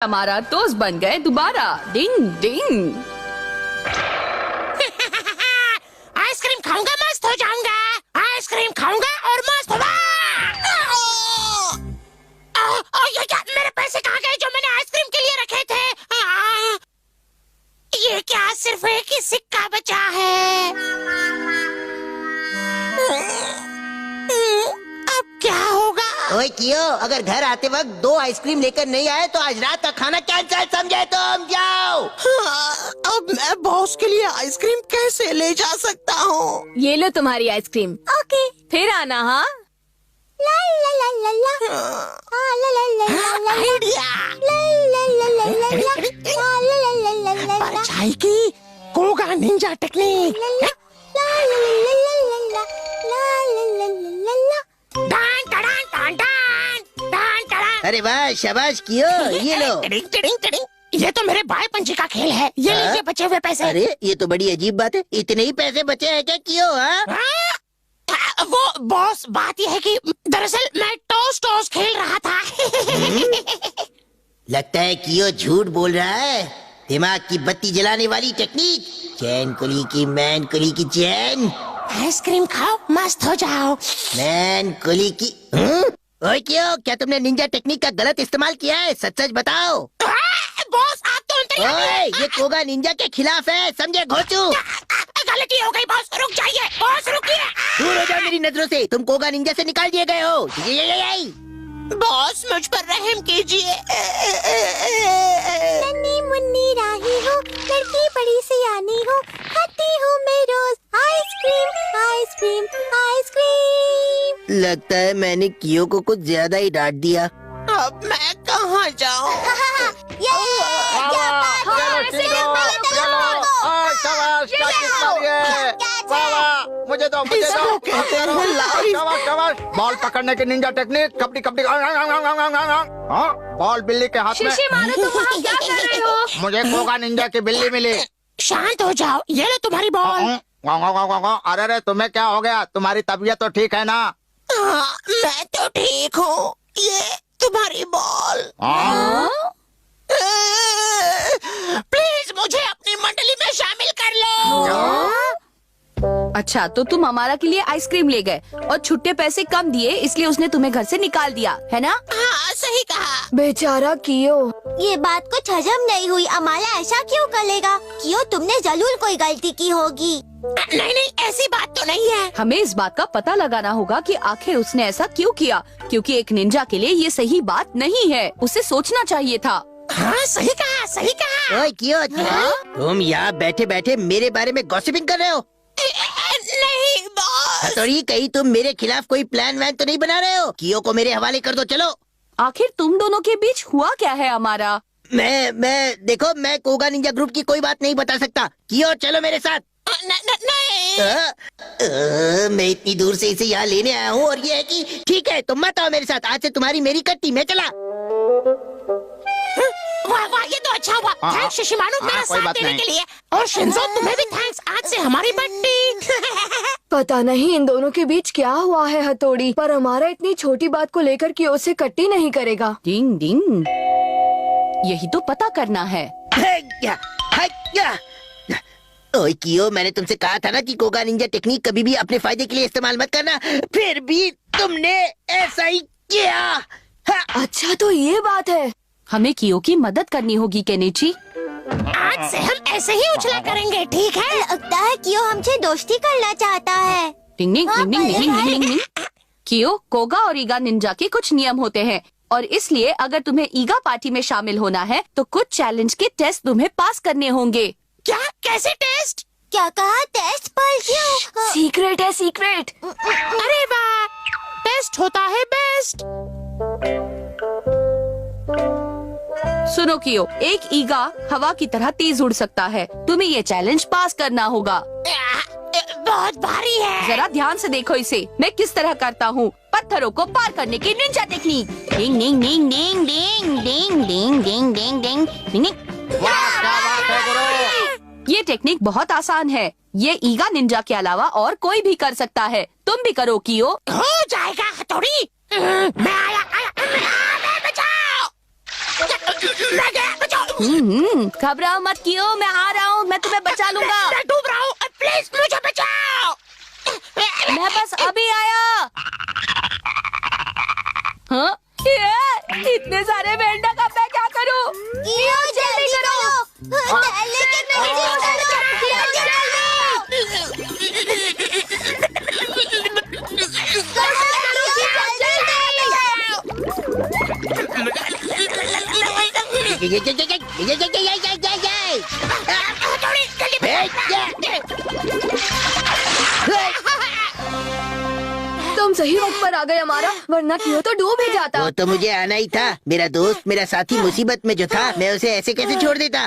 हमारा दोस्त बन गए दोबारा। डिंग डिंग। आइसक्रीम खाऊंगा मस्त हो जाऊंगा। आइसक्रीम खाऊंगा और मस्त होगा। मेरे पैसे कहाँ गए जो मैंने आइसक्रीम के लिए रखे थे? ये क्या सिर्फ एक ही सिक्का बचा है? अब क्या होगा? ओए कियो, अगर घर आते वक्त 2 आइसक्रीम लेकर नहीं आए तो आज रात का खाना कैंसिल समझे तुम। जाओ। अब मैं बॉस के लिए आइसक्रीम कैसे ले जा सकता हूँ? ये लो तुम्हारी आइसक्रीम। ओके। फिर आना। हाँ, ला ला ला ला ला ला ला ला ला आइडिया। ला ला ला ला ला ला ला ला ला ला परछाई की कोगा निंजा टेक्निक। ला ला ला ला ला ला ला ला ला डान डान डान डान डान डान। अरे वाह, शाबाश कियो, ये लो। Tiding tiding tiding. ये तो मेरे भाई पंछी का खेल है। ये लीजिए बचे हुए पैसे। अरे ये तो बड़ी अजीब बात है, इतने ही पैसे बचे हैं क्या कियो? हाँ, वो बॉस, बात यह है कि दरअसल मैं टॉस टॉस खेल रहा था। लगता है कियो झूठ बोल रहा है। दिमाग की बत्ती जलाने वाली टेक्निक। चैन कुली की मैन कुली की चैन। आइसक्रीम खाओ मस्त हो जाओ। मैन कुली की। ओए कियो, क्या तुमने निंजा टेक्निक का गलत इस्तेमाल किया है? सच सच बताओ। बॉस आप तो अंतर्यामी हैं। ओए, ये कोगा निंजा के खिलाफ है, समझे घोचू? गलती हो गई बॉस, रुक जाइए। बॉस रुकिए। दूर हो जाओ मेरी नजरों से, तुम कोगा निंजा से निकाल दिए गए हो। बॉस मुझ पर रहम कीजिए। नन्ही मुन्नी राही हो, लड़की बड़ी सियानी हो, खाती हूँ मैं रोज आइसक्रीम आइसक्रीम आइसक्रीम। लगता है मैंने कियो को कुछ ज्यादा ही डांट दिया। अब मैं कहाँ जाऊँ? मुझे दो बॉल पकड़ने की निंजा टेक्निक। कबड्डी कबड्डी। हाँ, बॉल बिल्ली के हाथ में। मानो तुम वहाँ क्या कर रहे हो? मुझे कोगा निंजा की बिल्ली मिली। शांत हो जाओ, ये लो तुम्हारी बॉल। अरे रे, तुम्हें क्या हो गया? तुम्हारी तबीयत तो ठीक है ना? मैं तो ठीक हूँ, ये तुम्हारी बॉल। प्लीज मुझे अपनी मंडली में शामिल कर लो। अच्छा, तो तुम हमारा के लिए आइसक्रीम ले गए और छुट्टे पैसे कम दिए, इसलिए उसने तुम्हें घर से निकाल दिया, है ना? हाँ सही कहा। बेचारा कियो। ये बात कुछ हजम नहीं हुई। अमाला ऐसा क्यों करेगा? क्यों, तुमने जरूर कोई गलती की होगी। नहीं नहीं, ऐसी बात तो नहीं है। हमें इस बात का पता लगाना होगा कि आखिर उसने ऐसा क्यों किया, क्योंकि एक निंजा के लिए ये सही बात नहीं है। उसे सोचना चाहिए था। हाँ सही कहा, सही कहा। ओए कियो, तुम यहाँ बैठे बैठे मेरे बारे में गॉसिपिंग कर रहे हो? नहीं बॉस। हथौड़ी, कहीं तुम मेरे खिलाफ कोई प्लान वैन तो नहीं बना रहे हो? कियो को मेरे हवाले कर दो, चलो। आखिर तुम दोनों के बीच हुआ क्या है हमारा? मैं देखो, मैं कोगा निंजा ग्रुप की कोई बात नहीं बता सकता। कियो चलो मेरे साथ। नहीं। मैं इतनी दूर से इसे यहाँ लेने आया हूँ और ये है कि ठीक है तुम मत आओ मेरे साथ। आज से तुम्हारी मेरी कट्टी, मैं चला। वाह वाह, ये तो अच्छा हुआ। थैंक्स शिशिमानु मेरा साथ देने के लिए। और शिंजो तुम्हें भी थैंक्स, आज से हमारी बट्टी। पता नहीं इन दोनों के बीच क्या हुआ है हथौड़ी, पर हमारा इतनी छोटी बात को लेकर कियो से कट्टी नहीं करेगा। डिंग डिंग, यही तो पता करना है। ओए कियो, मैंने तुमसे कहा था ना कि कोगा निंजा टेक्निक कभी भी अपने फायदे के लिए इस्तेमाल मत करना, फिर भी तुमने ऐसा ही किया। अच्छा, तो ये बात है। हमें कियो की मदद करनी होगी केनिची। आज से हम ऐसे ही उछला करेंगे, ठीक है? लगता है क्यों हमसे दोस्ती करना चाहता है। डिंग डिंग डिंग डिंग डिंग डिंग डिंग। कियो, कोगा और ईगा निंजा के कुछ नियम होते हैं और इसलिए अगर तुम्हें ईगा पार्टी में शामिल होना है तो कुछ चैलेंज के टेस्ट तुम्हें पास करने होंगे। क्या? कैसे टेस्ट? क्या कहा? टेस्ट पर क्यों? सीक्रेट है, सीक्रेट। अरे वाह, टेस्ट होता है बेस्ट। सुनो कियो, एक ईगा हवा की तरह तेज उड़ सकता है। तुम्हें ये चैलेंज पास करना होगा। बहुत भारी है। जरा ध्यान से देखो इसे, मैं किस तरह करता हूँ। पत्थरों को पार करने की निंजा टेक्निक। डिंग डिंग डिंग डिंग डिंग डिंग डिंग डिंग डिंग डिंग डिंग। ये टेक्निक बहुत आसान है। ये ईगा निंजा के अलावा और कोई भी कर सकता है। तुम भी करो कियो। हो जाएगा हथौड़ी। मैं आया, मैं बचाओ। घबराओ मत कियो, मैं आ रहा हूँ, मैं तुम्हें बचा लूंगा। मैं डूब रहा हूँ, प्लीज मुझे बचाओ। मैं बस अभी आया। हाँ? ये इतने सारे मेंढक, अब मैं क्या करूँ? कियो जल्दी करो। लेकिन नहीं तुम सही वक्त पर आ गए हमारा, वरना कियो तो डूब ही जाता। वो तो मुझे आना ही था। मेरा दोस्त, मेरा साथी मुसीबत में जो था, मैं उसे ऐसे कैसे छोड़ देता?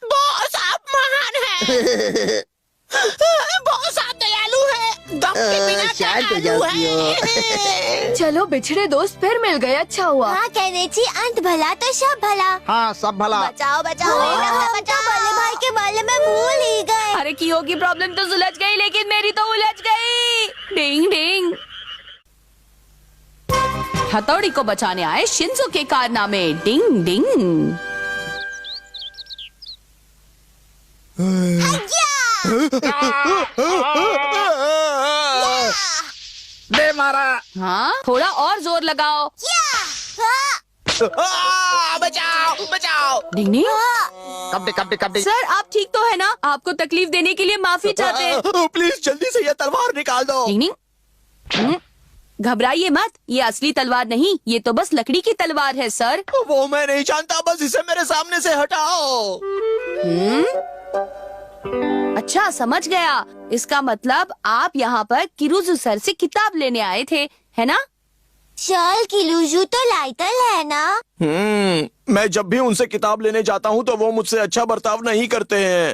बॉस आप महान हैं। बॉस आप दयालु हैं। दम के बिना शांत हो जाओ है। चलो बिछड़े दोस्त फिर मिल गए, अच्छा हुआ। हाँ कहनेची, अंत भला तो सब भला। हाँ सब भला। बचाओ बचाओ बचाओ, बल्ले भाई के बारे में भूल ही गए। अरे कियो की प्रॉब्लम तो सुलझ गई, लेकिन मेरी तो उलझ गई। डिंग डिंग। हथौड़ी को बचाने आए शिंजो के कारनामे। डिंग डिंग। दे मारा। हाँ, थोड़ा और जोर लगाओ। बचाओ बचाओ। डिंग डिंग। कबड्डी कबड्डी कबड्डी। सर आप ठीक तो है ना? आपको तकलीफ देने के लिए माफी चाहते हैं। प्लीज जल्दी से ये तलवार निकाल दो। डिंग डिंग। घबराइए मत, ये असली तलवार नहीं, ये तो बस लकड़ी की तलवार है सर। वो मैं नहीं जानता, बस इसे मेरे सामने से हटाओ। अच्छा समझ गया, इसका मतलब आप यहाँ पर किरुजु सर से किताब लेने आए थे, है ना? शाल की लूजू तो लाइटल है ना? मैं जब भी उनसे किताब लेने जाता हूँ तो वो मुझसे अच्छा बर्ताव नहीं करते हैं।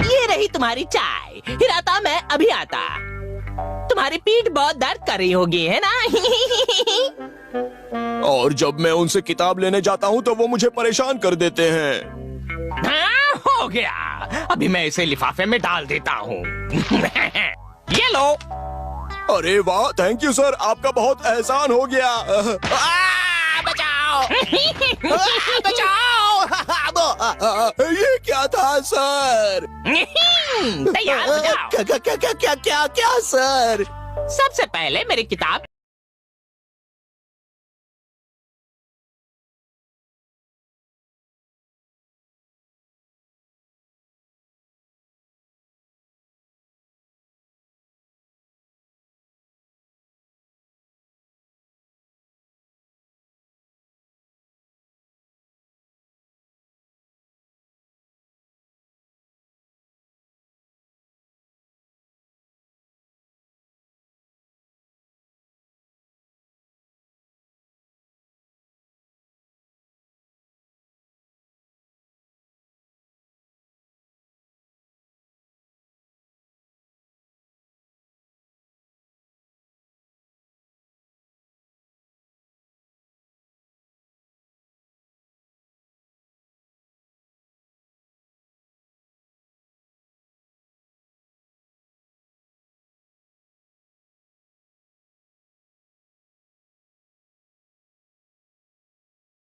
ये रही तुम्हारी चाय। हिराता मैं अभी आता। तुम्हारी पीठ बहुत दर्द कर रही होगी, है ना? और जब मैं उनसे किताब लेने जाता हूँ तो वो मुझे परेशान कर देते हैं। हाँ, हो गया। अभी मैं इसे लिफाफे में डाल देता हूँ। ये लो। अरे वाह, थैंक यू सर, आपका बहुत एहसान हो गया। बचाओ। बचाओ। ये क्या था सर? तैयार हो जाओ। क्या क्या क्या क्या क्या क्या सर? सबसे पहले मेरी किताब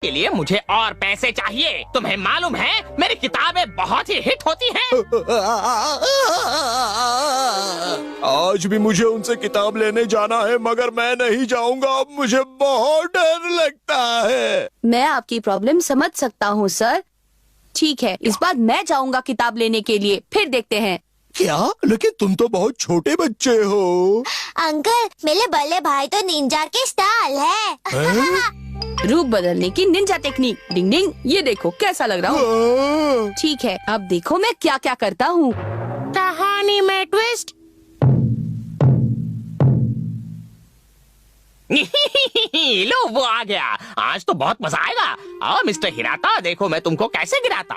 के लिए मुझे और पैसे चाहिए। तुम्हें मालूम है मेरी किताबें बहुत ही हिट होती हैं। आज भी मुझे उनसे किताब लेने जाना है, मगर मैं नहीं जाऊंगा, मुझे बहुत डर लगता है। मैं आपकी प्रॉब्लम समझ सकता हूँ सर। ठीक है, इस बार मैं जाऊंगा किताब लेने के लिए, फिर देखते हैं। क्या? लेकिन तुम तो बहुत छोटे बच्चे हो। अंकल, मेरे बल्ले भाई तो निंजा के स्टाइल है। रूप बदलने की निंजा टेक्निक। डिंग डिंग। ये देखो कैसा लग रहा हूँ। ठीक है, अब देखो मैं क्या क्या करता हूँ। कहानी में ट्विस्ट। लो वो आ गया। आज तो बहुत मजा आएगा। आओ मिस्टर हिराता, देखो मैं तुमको कैसे गिराता।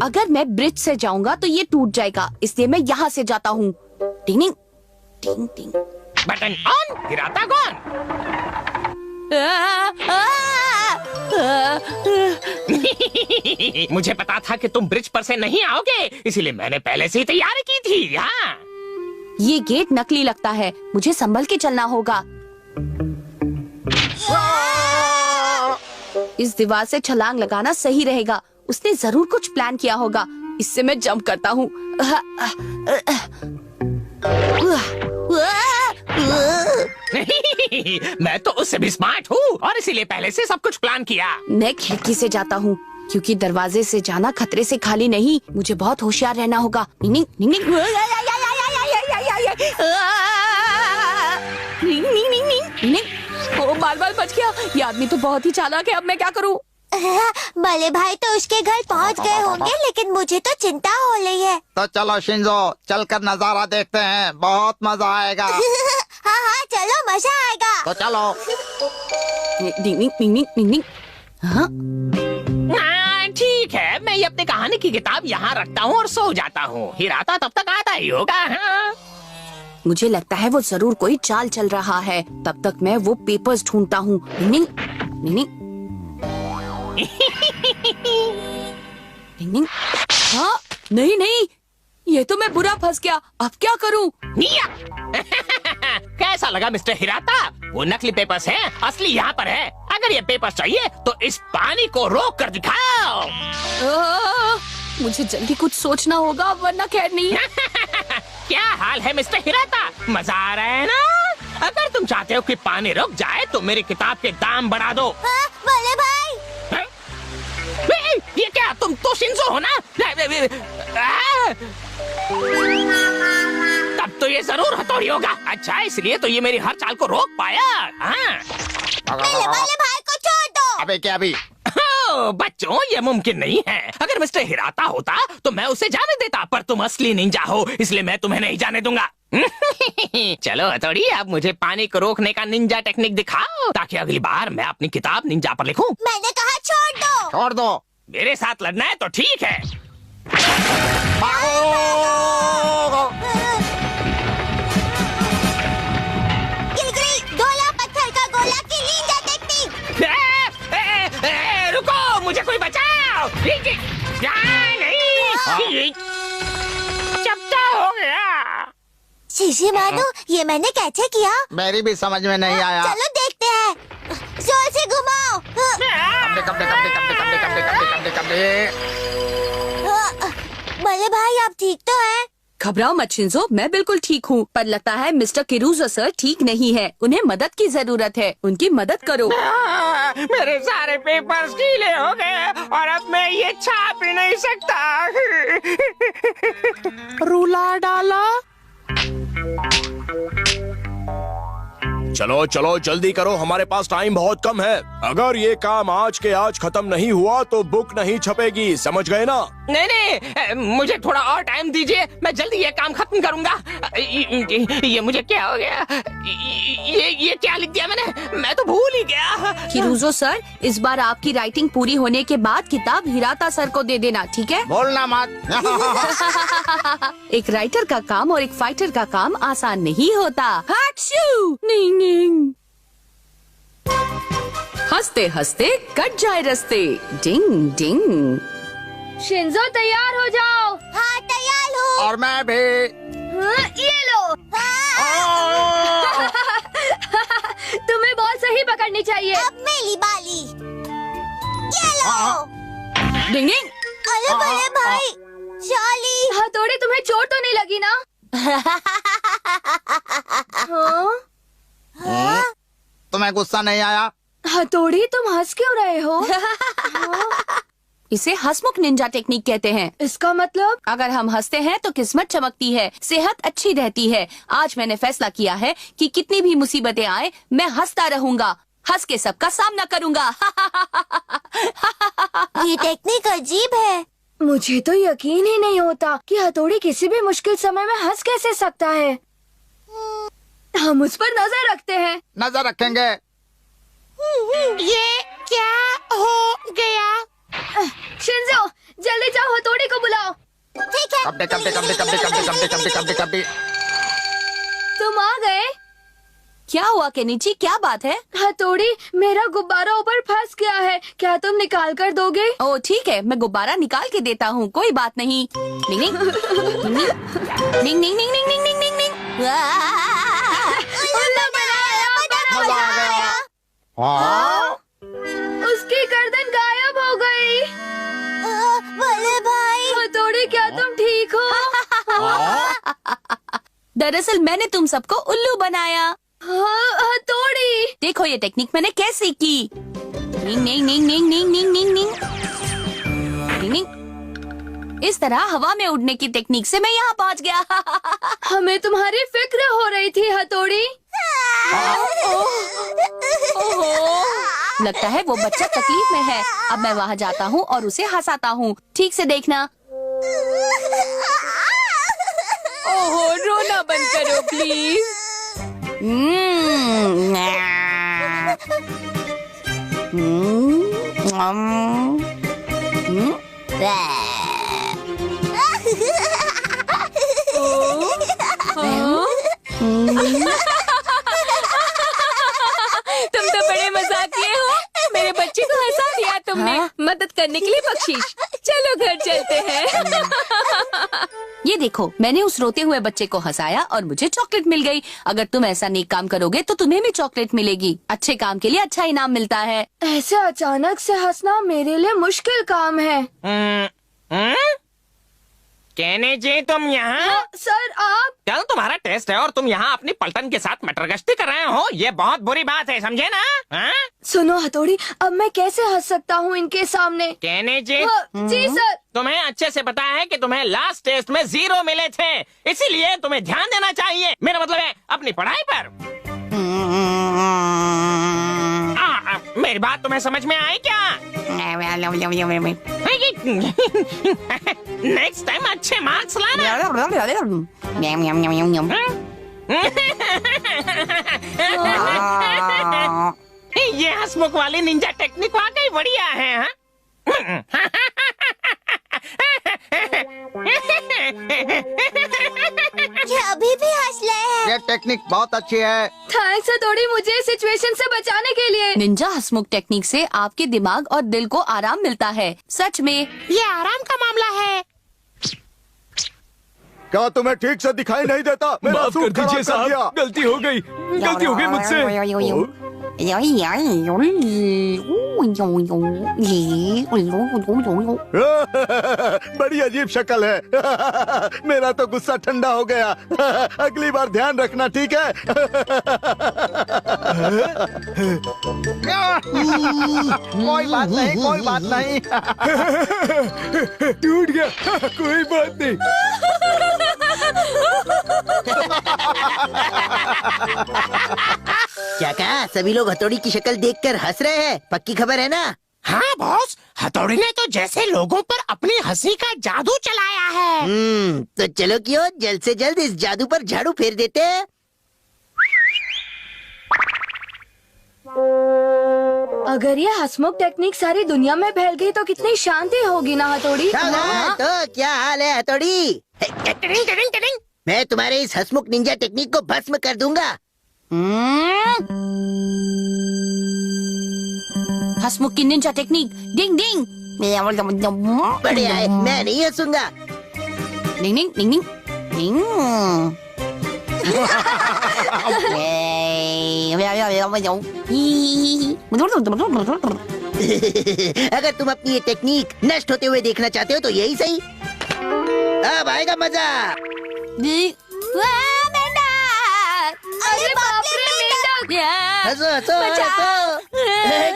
अगर मैं ब्रिज से जाऊंगा तो ये टूट जाएगा, इसलिए मैं यहाँ से जाता हूँ। डिंग डिंग डिंग डिंग। बटन ऑन, हिराता गॉन। मुझे पता था कि तुम ब्रिज पर से नहीं आओगे, इसीलिए मैंने पहले से ही तैयारी की थी। हाँ, ये गेट नकली लगता है, मुझे संभल के चलना होगा। इस दीवार से छलांग लगाना सही रहेगा। उसने जरूर कुछ प्लान किया होगा। इससे मैं जंप करता हूँ। मैं तो उससे भी स्मार्ट हूँ और इसीलिए पहले से सब कुछ प्लान किया। मैं खिड़की से जाता हूँ क्योंकि दरवाजे से जाना खतरे से खाली नहीं। मुझे बहुत होशियार रहना होगा। निंग निंग निंग ओ बाल बच गया। ये आदमी तो बहुत ही चालाक है। अब मैं क्या करूँ? बड़े भाई तो उसके घर पहुंच गए होंगे, लेकिन मुझे तो चिंता हो रही है। तो चलो शिंजो, चलकर नजारा देखते हैं, बहुत मजा आएगा। हाँ हाँ चलो, मजा आएगा। तो चलो। निंग निंग निंग निंग निंग। हाँ? ठीक है, मैं ये अपनी कहानी की किताब यहाँ रखता हूँ और सो जाता हूँ। हिराता तब तक आता ही होगा। हाँ? मुझे लगता है वो जरूर कोई चाल चल रहा है। तब तक मैं वो पेपर्स ढूंढता हूँ। निंग निंग निंग। हाँ? नहीं नहीं, ये तो मैं बुरा फंस गया। अब क्या करूँ? कैसा लगा मिस्टर हिराता? वो नकली पेपर्स हैं, असली यहाँ पर है। अगर ये पेपर्स चाहिए तो इस पानी को रोक कर दिखाओ। मुझे जल्दी कुछ सोचना होगा वरना खैर नहीं। क्या हाल है मिस्टर हिराता? मजा आ रहा है ना? अगर तुम चाहते हो कि पानी रुक जाए तो मेरी किताब के दाम बढ़ा दो। बड़े भाई, ये क्या? तुम तो शिंजो हो ना? तब तो ये जरूर हथौड़ी होगा। अच्छा, इसलिए तो ये मेरी हर चाल को रोक पाया। हाँ। बड़े भाई को छोड़ दो। अबे क्या अभी? बच्चों, ये मुमकिन नहीं है। अगर मिस्टर हिराता होता तो मैं उसे जाने देता, पर तुम असली निंजा हो, इसलिए मैं तुम्हें नहीं जाने दूंगा। चलो हथौड़ी, अब मुझे पानी को रोकने का निंजा टेक्निक दिखाओ, ताकि अगली बार मैं अपनी किताब निंजा पर लिखूं। मैंने कहा छोड़ दो। छोड़ दो। मेरे साथ लड़ना है तो ठीक है। गिलगिली, डोला पत्थर का गोला की निंजा टेक्निक। रुको, मुझे कोई बचाओ। नहीं, चपटा हो गया। शीशी मानो, ये मैंने कैसे किया? मेरी भी समझ में नहीं आया। चलो देखते हैं। जोर से घुमाओ। कपड़े कपड़े कपड़े कपड़े कपड़े कपड़े कपड़े कपड़े कपड़े। बड़े भाई, आप ठीक तो हैं? घबराओ मत शिंजो, मैं बिल्कुल ठीक हूँ। पर लगता है मिस्टर किरुजो सर ठीक नहीं है। उन्हें मदद की जरूरत है। उनकी मदद करो। मेरे सारे पेपर्स गीले हो गए और अब मैं ये छाप ही नहीं सकता। रुला डाला। चलो चलो जल्दी करो, हमारे पास टाइम बहुत कम है। अगर ये काम आज के आज खत्म नहीं हुआ तो बुक नहीं छपेगी, समझ गए ना? नहीं नहीं, मुझे थोड़ा और टाइम दीजिए, मैं जल्दी ये काम खत्म करूंगा। ये मुझे क्या हो गया? ये क्या लिख दिया मैंने? मैं तो भूल ही गया। किरुजो सर, इस बार आपकी राइटिंग पूरी होने के बाद किताब हिराता सर को दे देना, ठीक है? बोलना मत। एक राइटर का काम और एक फाइटर का काम आसान नहीं होता। हाटशू! निंग निंग। हंसते हंसते कट जाए रस्ते। डिंग डिंग। शिंजो तैयार हो जाओ। हाँ तैयार हूँ। और मैं भी। ये लो। तुम्हें बॉल सही पकड़नी चाहिए। अब मेरी बारी। ये लो। डिंग डिंग। अरे बड़े भाई, चाली। हथौड़ी, तुम्हें चोट तो नहीं लगी ना? हाँ? तुम्हें गुस्सा नहीं आया? हथौड़ी, तुम हंस क्यों रहे हो? इसे हंसमुख निंजा टेक्निक कहते हैं। इसका मतलब? अगर हम हंसते हैं तो किस्मत चमकती है, सेहत अच्छी रहती है। आज मैंने फैसला किया है कि कितनी भी मुसीबतें आए, मैं हंसता रहूंगा, हंस के सबका सामना करूंगा। ये टेक्निक अजीब है। मुझे तो यकीन ही नहीं होता कि हथौड़ी किसी भी मुश्किल समय में हंस कैसे सकता है। हम उस पर नजर रखते हैं। नजर रखेंगे। ये क्या हो गया? शिंजो, जल्दी जाओ, हथौड़ी को बुलाओ। ठीक है। कपड़े कपड़े कपड़े कपड़े कपड़े कपड़े कपड़े कपड़े कपड़े। तुम आ गए? क्या हुआ केनिची, क्या बात है? हथौड़ी, मेरा गुब्बारा ऊपर फंस गया है, क्या तुम निकाल कर दोगे? ओ ठीक है, मैं गुब्बारा निकाल के देता हूँ, कोई बात नहीं। निंग निंग निंग निंग निंग निंग निंग निंग निंग। उल्लू बनाया, मजा आ गया। हाँ? उसकी गर्दन गायब हो गई। बड़े भाई, हथौड़ी क्या तुम ठीक हो? दरअसल मैंने तुम सबको उल्लू बनाया। हाँ, हथौड़ी। देखो ये टेक्निक मैंने कैसे की। निंग निंग निंग निंग निंग निंग निंग निंग निंग निंग। इस तरह हवा में उड़ने की टेक्निक से मैं यहाँ पहुँच गया। हमें तुम्हारी फिक्र हो रही थी हथौड़ी। ओहो, लगता है वो बच्चा तकलीफ में है। अब मैं वहाँ जाता हूँ और उसे हंसाता हूँ। ठीक से देखना। ओहो, रोना बंद करो प्लीज। तुम तो बड़े मजाकिये हो। मेरे बच्चे को हंसा दिया तुमने। मदद करने के लिए बख्शीश। चलो घर चलते हैं। ये देखो, मैंने उस रोते हुए बच्चे को हंसाया और मुझे चॉकलेट मिल गई। अगर तुम ऐसा नेक काम करोगे तो तुम्हें भी चॉकलेट मिलेगी। अच्छे काम के लिए अच्छा इनाम मिलता है। ऐसे अचानक से हंसना मेरे लिए मुश्किल काम है। कहने जी तुम यहाँ? सर आप? कल तुम्हारा टेस्ट है और तुम यहाँ अपनी पलटन के साथ मटर गश्ती कर रहे हो। ये बहुत बुरी बात है, समझे ना? हाँ? सुनो हथौड़ी, अब मैं कैसे हंस सकता हूँ इनके सामने? कहने जी? जी सर। तुम्हें अच्छे से पता है कि तुम्हें लास्ट टेस्ट में 0 मिले थे, इसीलिए तुम्हें ध्यान देना चाहिए। मेरा मतलब है अपनी पढ़ाई पर। मेरी बात तुम्हें समझ में आई क्या? नेक्स्ट टाइम अच्छे मार्क्स लाना। ये हंसमुख वाली निंजा टेक्निक वाकई बढ़िया है। हाँ? ये अभी भी हंस रहे हैं। ये टेक्निक बहुत अच्छी है। थैंक्स हथौड़ी, मुझे सिचुएशन से बचाने के लिए। निंजा हंसमुख टेक्निक से आपके दिमाग और दिल को आराम मिलता है। सच में ये आराम का मामला है। क्या तुम्हें ठीक से दिखाई नहीं देता? मेरा माफ कर सूट खराब दीजिए कर दिया। साहब, गलती हो गई मुझसे। बड़ी अजीब शक्ल है। मेरा तो गुस्सा ठंडा हो गया। अगली बार ध्यान रखना, ठीक है? कोई बात नहीं, कोई बात नहीं। टूट गया, कोई बात नहीं। क्या कहा? सभी लोग हथौड़ी की शक्ल देखकर हंस रहे हैं। पक्की खबर है ना? हाँ बॉस, हथौड़ी ने तो जैसे लोगों पर अपनी हंसी का जादू चलाया है। तो चलो क्यों जल्द से जल्द इस जादू पर झाड़ू फेर देते हैं। अगर ये हंसमुख टेक्निक सारी दुनिया में फैल गई तो कितनी शांति होगी ना हथौड़ी? तो क्या हाल है हथौड़ी? मैं तुम्हारे इस हंसमुख निंजा टेक्निक को भस्म कर दूंगा। हंसमुख की निंजा टेक्निक। डिंग डिंग बढ़िया है, मैं नहीं हंसूंगा। डिंग डिंग डिंग डिंग डिंग। अगर तुम अपनी ये टेक्निक नष्ट होते हुए देखना चाहते हो तो यही सही। अब आएगा मजा। अरे बाप रे मेंढक! हंसो हंसो हंसो।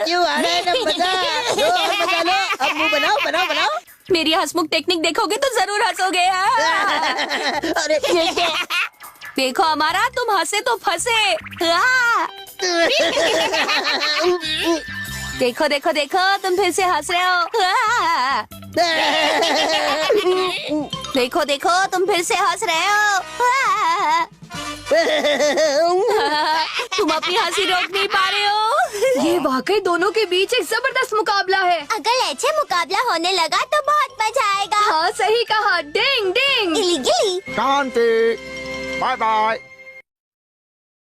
क्यों आ रहा है ना मजा? लो मजा लो। अब मुंह बनाओ बनाओ बनाओ। मेरी हंसमुख टेक्निक देखोगे तो जरूर हंसोगे। अरे देखो हमारा, तुम हंसे तो फंसे। देखो देखो देखो, तुम फिर से हंस रहे हो। देखो देखो, तुम फिर से हंस रहे हो। तुम अपनी हंसी रोक नहीं पा रहे हो। ये वाकई दोनों के बीच एक जबरदस्त मुकाबला है। अगर ऐसे मुकाबला होने लगा तो बहुत मजा आएगा। हाँ सही कहा। डिंग डिंग। गिली गिली। शांति। Bye bye.